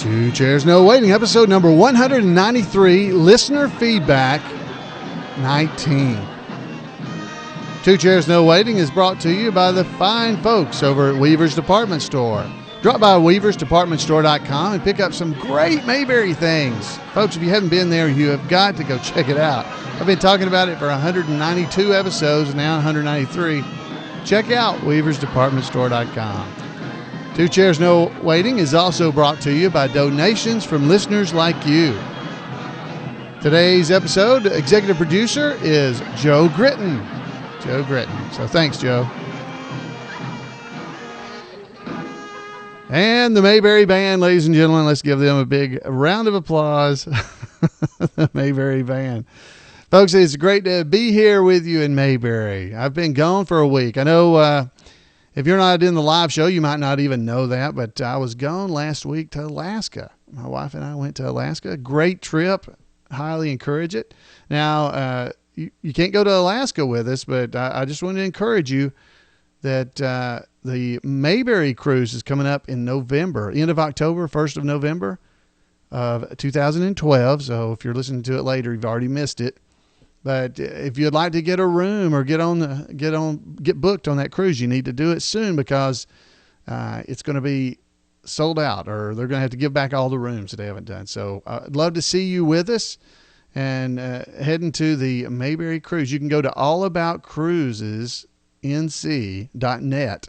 Two Chairs No Waiting, episode number 193, listener feedback 19. Two Chairs No Waiting is brought to you by the fine folks over at Weaver's Department Store. Drop by WeaversDepartmentStore.com and pick up some great Mayberry things. Folks, if you haven't been there, you have got to go check it out. I've been talking about it for 192 episodes, now 193. Check out WeaversDepartmentStore.com. Two Chairs No Waiting is also brought to you by donations from listeners like you. Today's episode executive producer is Joe Gritton. Joe Gritton. So thanks, Joe. And the Mayberry Band, ladies and gentlemen, let's give them a big round of applause. The Mayberry Band. Folks, it's great to be here with you in Mayberry. I've been gone for a week. I know if you're not in the live show, you might not even know that, but I was gone last week to Alaska. My wife and I went to Alaska. Great trip. Highly encourage it. Now, you can't go to Alaska with us, but I just want to encourage you that the Mayberry cruise is coming up in November, end of October, 1st of November of 2012. So if you're listening to it later, you've already missed it. But if you'd like to get a room or get booked on that cruise, you need to do it soon because it's going to be sold out, or they're going to have to give back all the rooms that they haven't done. So I'd love to see you with us and heading to the Mayberry cruise. You can go to allaboutcruisesnc.net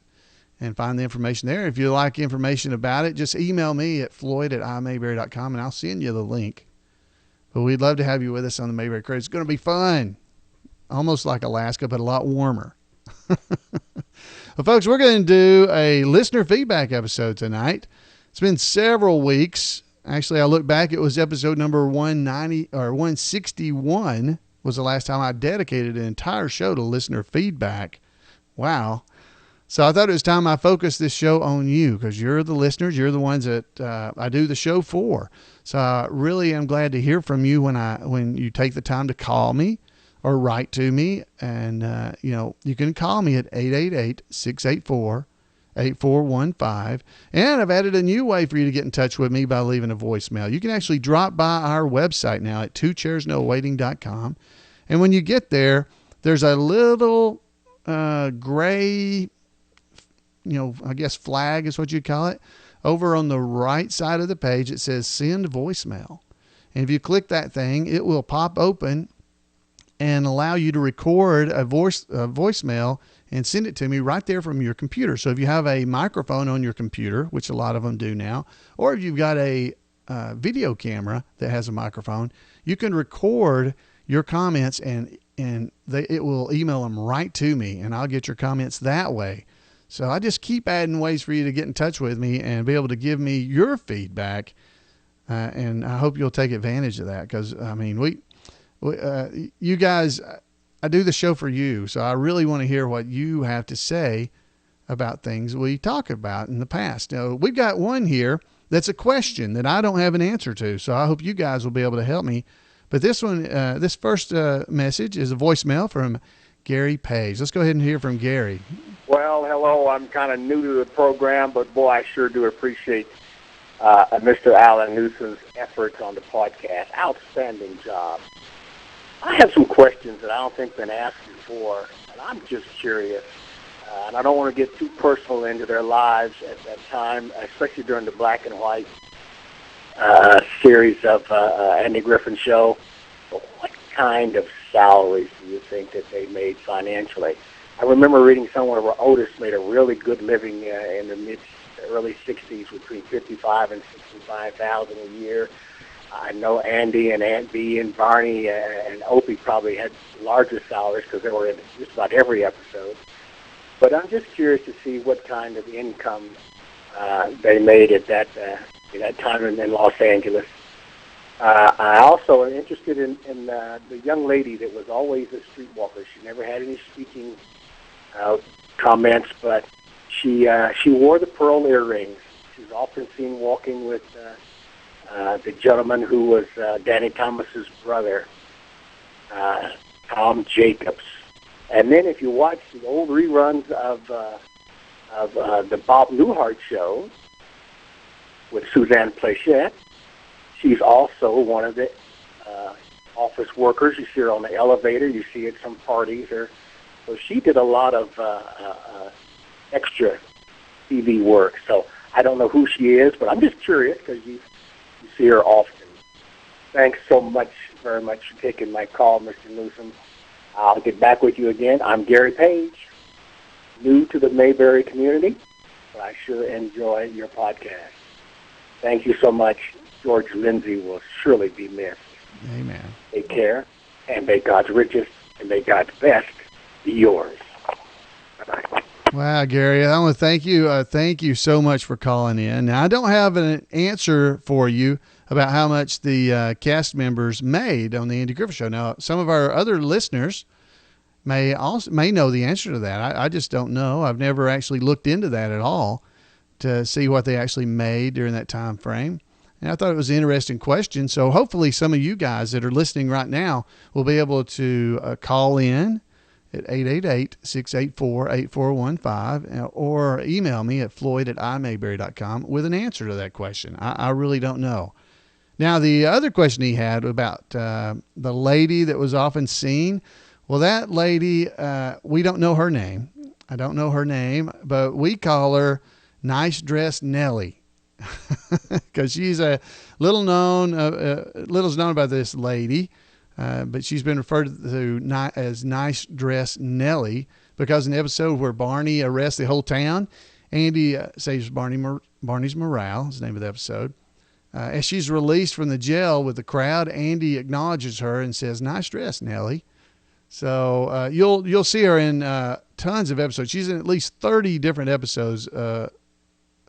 and find the information there. If you like information about it, just email me at floyd@imayberry.com and I'll send you the link. But we'd love to have you with us on the Mayberry cruise. It's going to be fun. Almost like Alaska, but a lot warmer. Well, folks, we're going to do a listener feedback episode tonight. It's been several weeks. Actually, I look back, it was episode number 161 was the last time I dedicated an entire show to listener feedback. Wow. So I thought it was time I focused this show on you because you're the listeners. You're the ones that I do the show for. So I really am glad to hear from you when you take the time to call me or write to me. And, you can call me at 888-684-8415. And I've added a new way for you to get in touch with me by leaving a voicemail. You can actually drop by our website now at twochairsnowaiting.com. And when you get there, there's a little gray, I guess flag is what you'd call it. Over on the right side of the page, it says send voicemail. And if you click that thing, it will pop open and allow you to record a voicemail and send it to me right there from your computer. So if you have a microphone on your computer, which a lot of them do now, or if you've got a video camera that has a microphone, you can record your comments and it will email them right to me, and I'll get your comments that way. So I just keep adding ways for you to get in touch with me and be able to give me your feedback. And I hope you'll take advantage of that because, you guys, I do the show for you. So I really want to hear what you have to say about things we talk about in the past. Now, we've got one here that's a question that I don't have an answer to. So I hope you guys will be able to help me. But this one, this first message is a voicemail from Gary Page. Let's go ahead and hear from Gary. Well, hello. I'm kind of new to the program, but boy, I sure do appreciate Mr. Allan Newsome's efforts on the podcast. Outstanding job. I have some questions that I don't think been asked before, and I'm just curious. And I don't want to get too personal into their lives at that time, especially during the black and white series of Andy Griffin Show. But what kind of salaries do you think that they made financially? I remember reading somewhere where Otis made a really good living in the early 60s, between $55,000 and $65,000 a year. I know Andy and Aunt Bee and Barney and Opie probably had larger salaries because they were in just about every episode. But I'm just curious to see what kind of income they made at that time in Los Angeles. I also am interested in the young lady that was always a streetwalker. She never had any speaking comments, but she wore the pearl earrings. She was often seen walking with the gentleman who was Danny Thomas's brother, Tom Jacobs. And then if you watch the old reruns of the Bob Newhart show, with Suzanne Plachette. She's also one of the office workers. You see her on the elevator. You see at some parties. So she did a lot of extra TV work. So I don't know who she is, but I'm just curious because you see her often. Thanks so much, very much for taking my call, Mr. Newsome. I'll get back with you again. I'm Gary Page, new to the Mayberry community, but I sure enjoy your podcast. Thank you so much. George Lindsay will surely be missed. Amen. Take care, and may God's riches and may God's best be yours. Bye-bye. Wow, Gary, I want to thank you. Thank you so much for calling in. Now, I don't have an answer for you about how much the cast members made on the Andy Griffith Show. Now, some of our other listeners may know the answer to that. I just don't know. I've never actually looked into that at all to see what they actually made during that time frame. And I thought it was an interesting question. So hopefully some of you guys that are listening right now will be able to call in at 888-684-8415 or email me at floyd@imayberry.com with an answer to that question. I really don't know. Now, the other question he had about the lady that was often seen, well, that lady, we don't know her name. I don't know her name, but we call her Nice Dress Nellie. Because she's a little's known about this lady, but she's been referred to as Nice Dress Nellie because in the episode where Barney arrests the whole town, Andy saves Barney's morale, is the name of the episode. As she's released from the jail with the crowd, Andy acknowledges her and says, "Nice dress, Nellie." So you'll see her in tons of episodes. She's in at least 30 different episodes.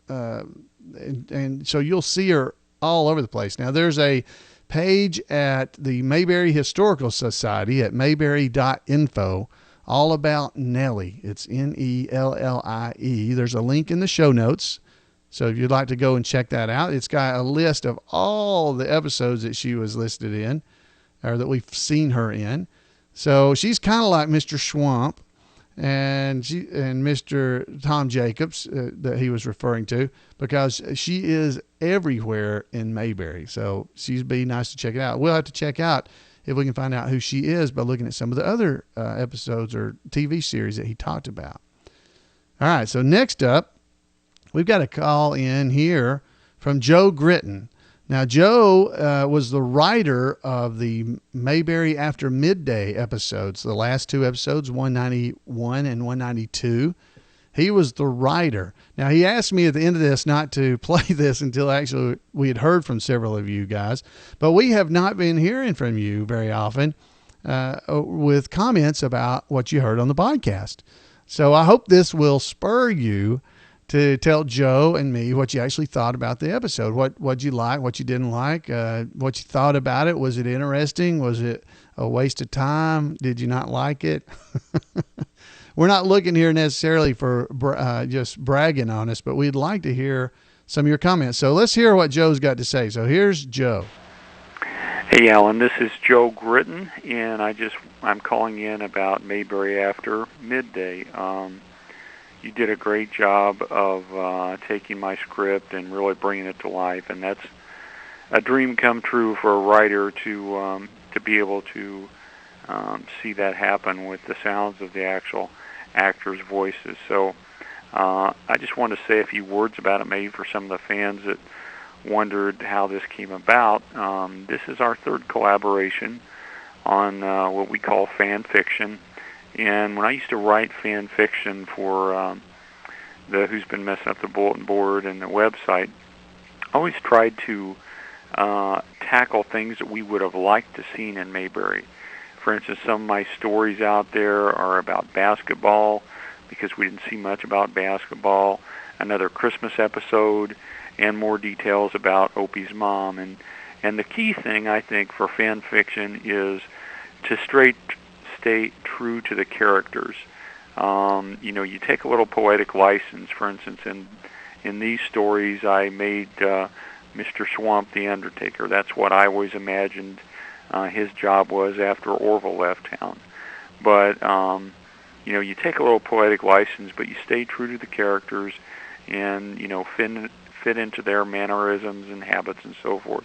And so you'll see her all over the place. Now, there's a page at the Mayberry Historical Society at mayberry.info all about Nellie. It's Nellie. There's a link in the show notes. So if you'd like to go and check that out, it's got a list of all the episodes that she was listed in or that we've seen her in. So she's kind of like Mr. Swamp and Mr. Tom Jacobs that he was referring to, because she is everywhere in Mayberry. So she'd be nice to check it out. We'll have to check out if we can find out who she is by looking at some of the other episodes or TV series that he talked about. All right. So next up, we've got a call in here from Joe Gritton. Now, Joe was the writer of the Mayberry After Midday episodes, the last two episodes, 191 and 192. He was the writer. Now, he asked me at the end of this not to play this until actually we had heard from several of you guys, but we have not been hearing from you very often with comments about what you heard on the podcast. So I hope this will spur you to tell Joe and me what you actually thought about the episode. What you like, what you didn't like, what you thought about it. Was it interesting? Was it a waste of time? Did you not like it? We're not looking here necessarily for just bragging on us, but we'd like to hear some of your comments. So let's hear what Joe's got to say. So here's Joe. Hey, Allan, this is Joe Gritton, and I'm calling in about Mayberry After Midday. You did a great job of taking my script and really bringing it to life, and that's a dream come true for a writer to be able to see that happen with the sounds of the actual actors' voices. So I just want to say a few words about it, maybe for some of the fans that wondered how this came about. This is our third collaboration on what we call fan fiction. And when I used to write fan fiction for the Who's Been Messing Up the Bulletin Board and the website, I always tried to tackle things that we would have liked to seen in Mayberry. For instance, some of my stories out there are about basketball because we didn't see much about basketball, another Christmas episode, and more details about Opie's mom. And the key thing, I think, for fan fiction is to stay true to the characters. You take a little poetic license. For instance, in these stories, I made Mr. Swamp the Undertaker. That's what I always imagined his job was after Orville left town. But you take a little poetic license, but you stay true to the characters, and fit into their mannerisms and habits and so forth.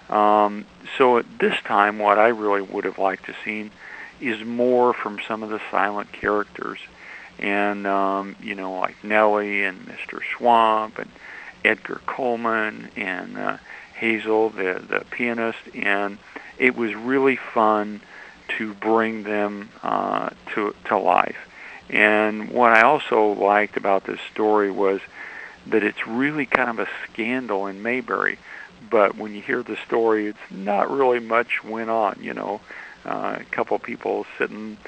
So at this time, what I really would have liked to seen is more from some of the silent characters, and like Nellie and Mr. Swamp and Edgar Coleman and Hazel, the pianist, and it was really fun to bring them to life. And what I also liked about this story was that it's really kind of a scandal in Mayberry, but when you hear the story, it's not really much went on, a couple of people sitting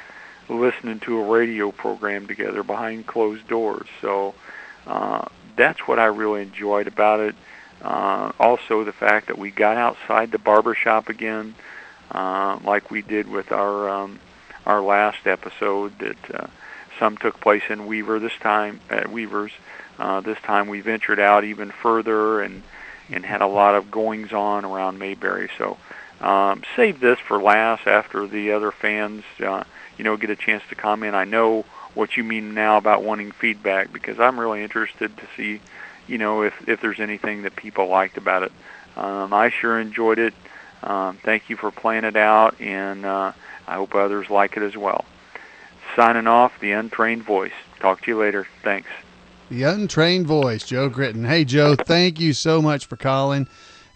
listening to a radio program together behind closed doors. So that's what I really enjoyed about it. Also, the fact that we got outside the barbershop again, like we did with our last episode. That some took place in Weaver this time at Weaver's. This time we ventured out even further and had a lot of goings on around Mayberry. So save this for last after the other fans get a chance to comment. I know what you mean now about wanting feedback, because I'm really interested to see if there's anything that people liked about it. I sure enjoyed it. Thank you for playing it out, and I hope others like it as well. Signing off, the Untrained Voice. Talk to you later. Thanks. The Untrained Voice, Joe Gritton. Hey, Joe, thank you so much for calling.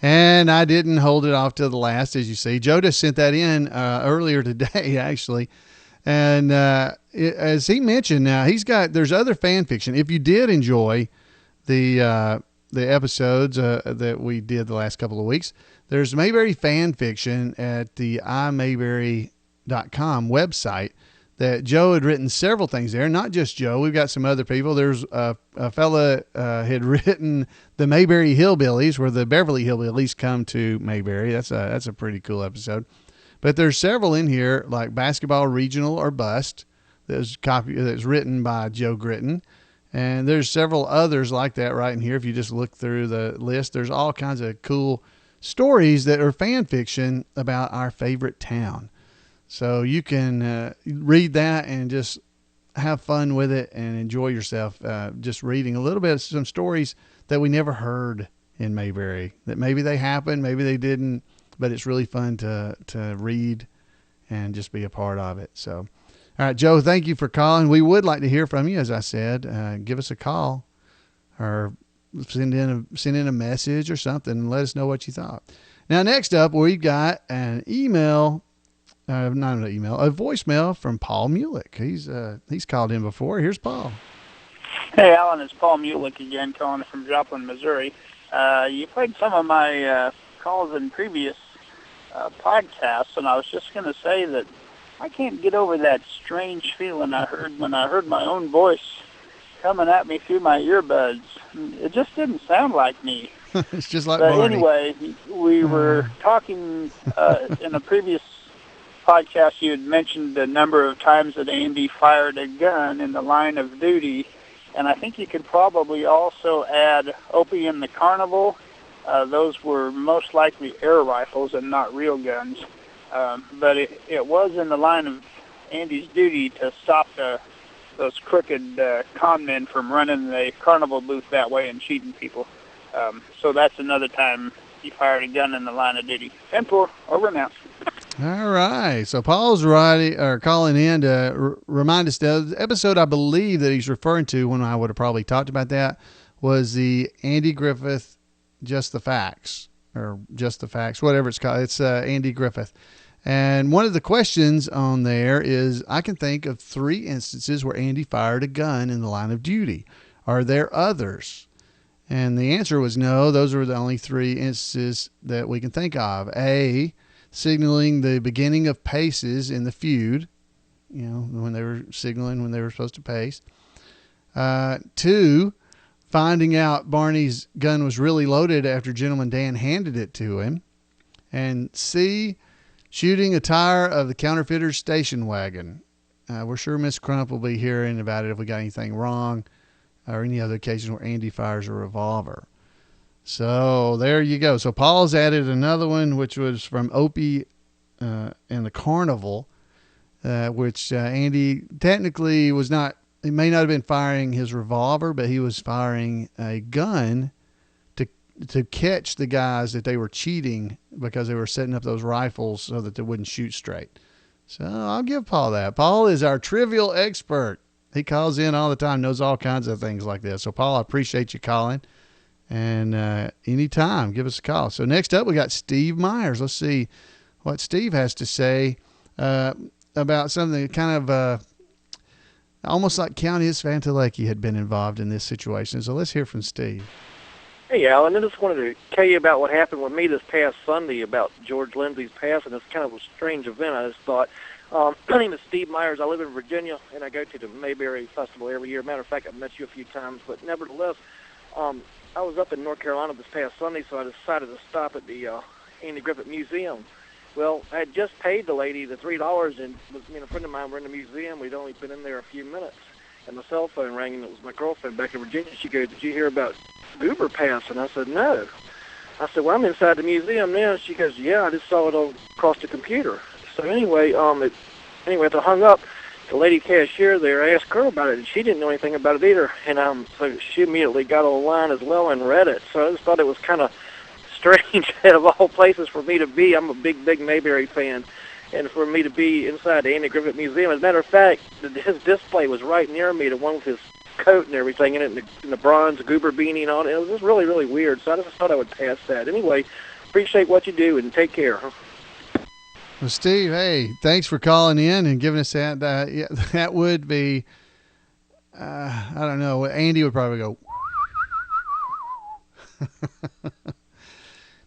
And I didn't hold it off till the last, as you see. Joe just sent that in earlier today, actually. And as he mentioned, now there's other fan fiction. If you did enjoy the episodes that we did the last couple of weeks, there's Mayberry Fan Fiction at the imayberry.com website that Joe had written several things there. Not just Joe. We've got some other people. There's a fella had written the Mayberry Hillbillies, where the Beverly Hillbillies come to Mayberry. That's a pretty cool episode. But there's several in here, like Basketball Regional or Bust, that's written by Joe Gritton. And there's several others like that right in here. If you just look through the list, there's all kinds of cool stories that are fan fiction about our favorite town. So you can read that and just have fun with it and enjoy yourself just reading a little bit of some stories that we never heard in Mayberry, that maybe they happened, maybe they didn't, but it's really fun to read and just be a part of it. So, all right, Joe, thank you for calling. We would like to hear from you, as I said. Give us a call or send in a message or something and let us know what you thought. Now, next up, we've got an email. A voicemail from Paul Mulick. He's called in before. Here's Paul. Hey, Allan, it's Paul Mulick again, calling from Joplin, Missouri. You played some of my calls in previous podcasts, and I was just going to say that I can't get over that strange feeling I heard when I heard my own voice coming at me through my earbuds. It just didn't sound like me. It's just like But Barney. anyway, we were talking in a previous podcast. You had mentioned the number of times that Andy fired a gun in the line of duty, and I think you could probably also add Opie and the Carnival. Those were most likely air rifles and not real guns, but it was in the line of Andy's duty to stop those crooked con men from running the carnival booth that way and cheating people. So that's another time he fired a gun in the line of duty. 10-4, over and out. All right. So Paul's calling in to remind us that the episode I believe that he's referring to, when I would have probably talked about that, was the Andy Griffith Just the Facts, or Just the Facts, whatever it's called. It's Andy Griffith. And one of the questions on there is, I can think of 3 instances where Andy fired a gun in the line of duty. Are there others? And the answer was no. Those were the only 3 instances that we can think of. A, signaling the beginning of paces in the feud, when they were signaling when they were supposed to pace. 2, finding out Barney's gun was really loaded after Gentleman Dan handed it to him. And C, shooting a tire of the counterfeiter's station wagon. We're sure Miss Crump will be hearing about it if we got anything wrong, or any other occasion where Andy fires a revolver. So there you go. So Paul's added another one, which was from Opie and the Carnival, which Andy technically he may not have been firing his revolver, but he was firing a gun to catch the guys that they were cheating because they were setting up those rifles so that they wouldn't shoot straight. So I'll give Paul that. Paul is our trivial expert. He calls in all the time, knows all kinds of things like this. So Paul, I appreciate you calling. And anytime, give us a call. So next up, we got Steve Myers. Let's see what Steve has to say about something kind of almost like Countess Vantalecki had been involved in this situation. So let's hear from Steve. Hey, Allan, I just wanted to tell you about what happened with me this past Sunday about George Lindsay's passing. It's kind of a strange event, I just thought. My name is Steve Myers. I live in Virginia, and I go to the Mayberry Festival every year. Matter of fact, I've met you a few times, but nevertheless, I was up in North Carolina this past Sunday, so I decided to stop at the Andy Griffith Museum. Well, I had just paid the lady the $3, and me and a friend of mine were in the museum. We'd only been in there a few minutes, and my cell phone rang, and it was my girlfriend back in Virginia. She goes, "Did you hear about Goober passing?" I said, "No." I said, "Well, I'm inside the museum now." She goes, "Yeah, I just saw it across the computer." So anyway, as I hung up, the lady cashier there, I asked her about it, and she didn't know anything about it either. And so she immediately got online as well and read it. So I just thought it was kind of strange that of all places for me to be. I'm a big Mayberry fan, and for me to be inside the Andy Griffith Museum. As a matter of fact, his display was right near me, the one with his coat and everything in it, and the bronze Goober beanie and all. It was just really, really weird. So I just thought I would pass that. Anyway, appreciate what you do, and take care. Well, Steve, hey, thanks for calling in and giving us that. Yeah, that would be, I don't know, Andy would probably go.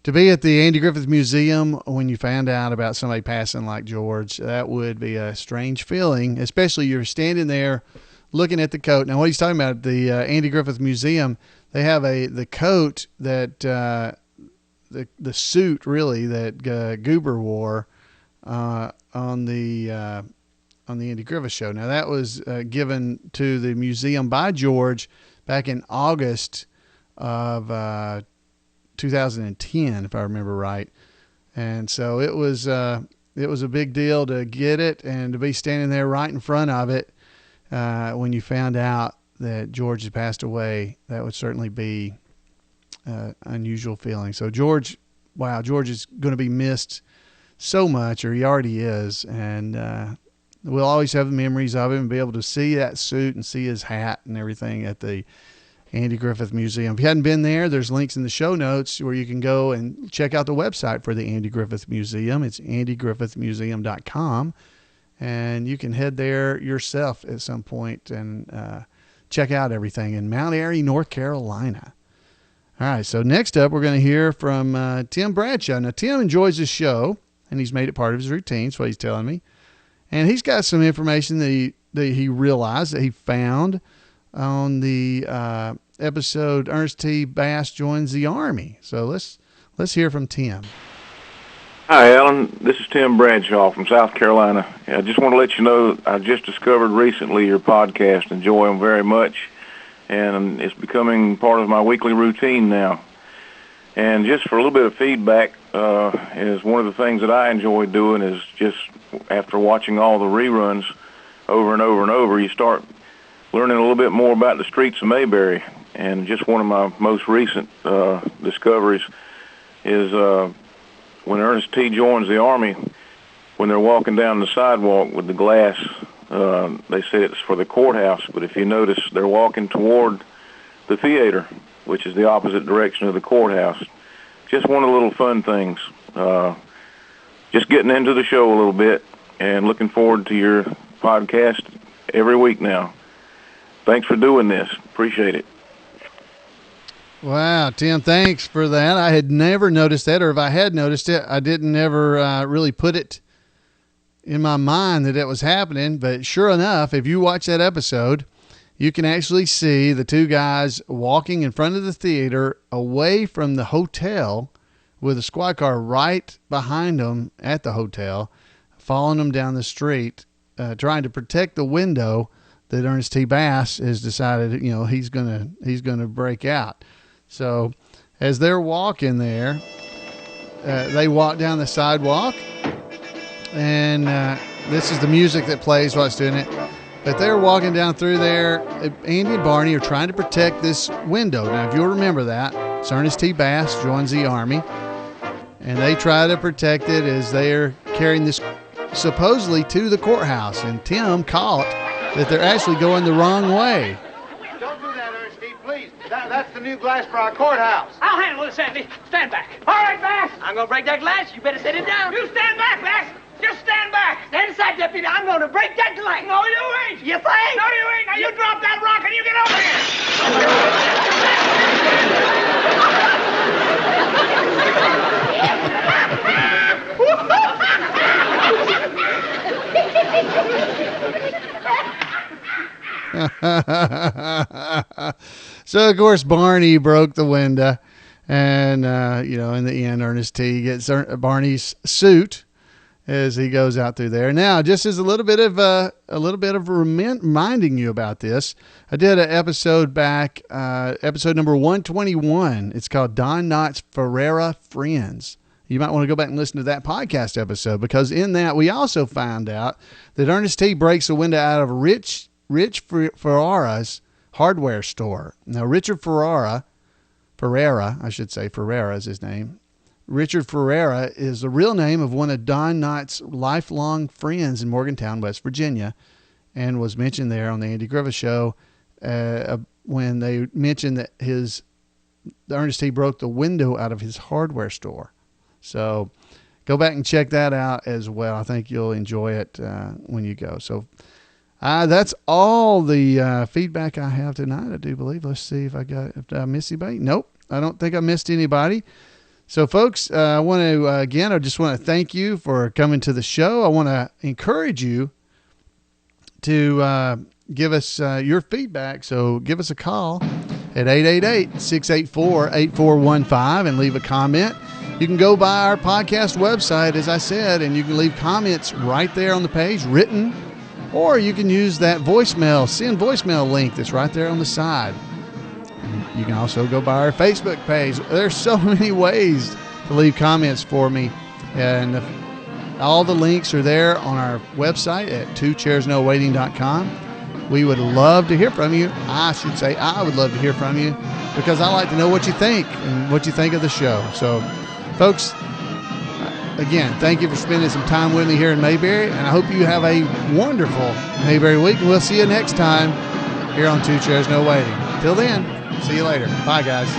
To be at the Andy Griffith Museum when you found out about somebody passing like George, that would be a strange feeling, especially you're standing there looking at the coat. Now, what he's talking about, the Andy Griffith Museum, they have the coat that, the suit really that Goober wore on the Andy Griffith show. Now that was given to the museum by George back in August of 2010, if I remember right. And so it was a big deal to get it and to be standing there right in front of it when you found out that George had passed away. That would certainly be an unusual feeling. So George is going to be missed so much, or he already is, and we'll always have the memories of him and be able to see that suit and see his hat and everything at the Andy Griffith Museum. If you hadn't been there, there's links in the show notes where you can go and check out the website for the Andy Griffith Museum. It's andygriffithmuseum.com, and you can head there yourself at some point and check out everything in Mount Airy, North Carolina. All right, so next up, we're going to hear from Tim Bradshaw. Now, Tim enjoys this show, and he's made it part of his routine. That's what he's telling me. And he's got some information that he realized that he found on the episode Ernest T. Bass Joins the Army. So let's hear from Tim. Hi, Allan. This is Tim Bradshaw from South Carolina. I just want to let you know I just discovered recently your podcast. Enjoy them very much, and it's becoming part of my weekly routine now. And just for a little bit of feedback, is one of the things that I enjoy doing is just after watching all the reruns over and over and over, you start learning a little bit more about the streets of Mayberry. And just one of my most recent discoveries is when Ernest T. joins the Army, when they're walking down the sidewalk with the glass, they say it's for the courthouse, but if you notice, they're walking toward the theater, which is the opposite direction of the courthouse. Just one of the little fun things. Just getting into the show a little bit and looking forward to your podcast every week now. Thanks for doing this. Appreciate it. Wow, Tim, thanks for that. I had never noticed that, or if I had noticed it, I didn't ever really put it in my mind that it was happening. But sure enough, if you watch that episode, you can actually see the two guys walking in front of the theater away from the hotel with a squad car right behind them at the hotel, following them down the street, trying to protect the window that Ernest T. Bass has decided, he's gonna break out. So as they're walking there, they walk down the sidewalk, and this is the music that plays while it's doing it. But they're walking down through there. Andy and Barney are trying to protect this window. Now, if you'll remember that, So Ernest T. Bass joins the Army, and they try to protect it as they are carrying this supposedly to the courthouse. And Tim caught that they're actually going the wrong way. Don't do that, Ernest T., please. That's the new glass for our courthouse. I'll handle it, Sandy. Stand back. All right, Bass. I'm going to break that glass. You better set it down. You stand back, Bass. Just stand back. Stand aside, Deputy. I'm going to break that glass. No, you ain't. You think? No, you ain't. Now, you drop that rock and you get over here. So, of course, Barney broke the window. And, in the end, Ernest T. gets Barney's suit as he goes out through there. Now, just as a little bit of reminding you about this, I did an episode back, episode number 121. It's called Don Knotts Ferreira Friends. You might want to go back and listen to that podcast episode, because in that we also found out that Ernest T. breaks a window out of Rich Ferrara's hardware store. Now, Richard Ferrara is his name. Richard Ferrara is the real name of one of Don Knotts' lifelong friends in Morgantown, West Virginia, and was mentioned there on the Andy Griffith Show when they mentioned that Ernest T. broke the window out of his hardware store. So go back and check that out as well. I think you'll enjoy it when you go. So that's all the feedback I have tonight, I do believe. Let's see if did I miss anybody? Nope, I don't think I missed anybody. So, folks, I want to, again, I just want to thank you for coming to the show. I want to encourage you to give us your feedback. So give us a call at 888-684-8415 and leave a comment. You can go by our podcast website, as I said, and you can leave comments right there on the page, written, or you can use that send voicemail link that's right there on the side. You can also go by our Facebook page. There's so many ways to leave comments for me. And all the links are there on our website at twochairsnowaiting.com. We would love to hear from you. I would love to hear from you, because I like to know what you think and what you think of the show. So, folks, again, thank you for spending some time with me here in Mayberry. And I hope you have a wonderful Mayberry week. And we'll see you next time here on Two Chairs No Waiting. Till then, see you later. Bye, guys.